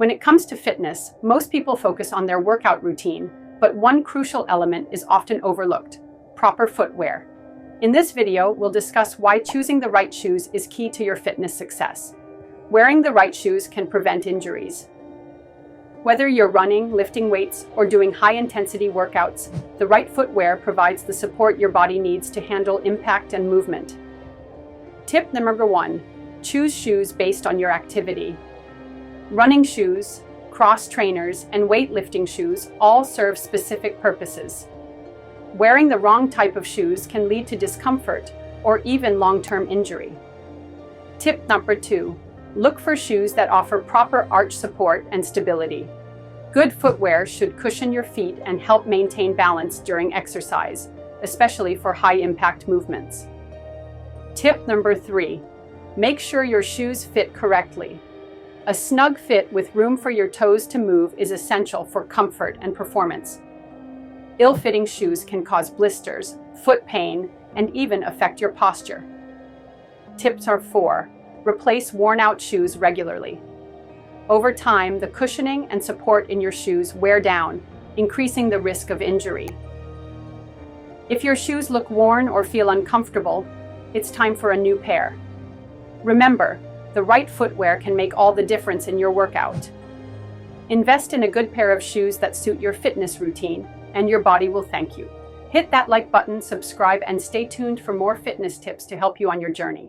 When it comes to fitness, most people focus on their workout routine, but one crucial element is often overlooked: proper footwear. In this video, we'll discuss why choosing the right shoes is key to your fitness success. Wearing the right shoes can prevent injuries. Whether you're running, lifting weights, or doing high-intensity workouts, the right footwear provides the support your body needs to handle impact and movement. Tip number 1. Choose shoes based on your activity. Running shoes, cross trainers, and weightlifting shoes all serve specific purposes. Wearing the wrong type of shoes can lead to discomfort or even long-term injury. Tip number 2. Look for shoes that offer proper arch support and stability. Good footwear should cushion your feet and help maintain balance during exercise, especially for high-impact movements. Tip number 3. Make sure your shoes fit correctly. A snug fit with room for your toes to move is essential for comfort and performance. Ill-fitting shoes can cause blisters, foot pain, and even affect your posture. Tips are 4. Replace worn-out shoes regularly. Over time, the cushioning and support in your shoes wear down, increasing the risk of injury. If your shoes look worn or feel uncomfortable, it's time for a new pair. Remember, the right footwear can make all the difference in your workout. Invest in a good pair of shoes that suit your fitness routine, and your body will thank you. Hit that like button, subscribe, and stay tuned for more fitness tips to help you on your journey.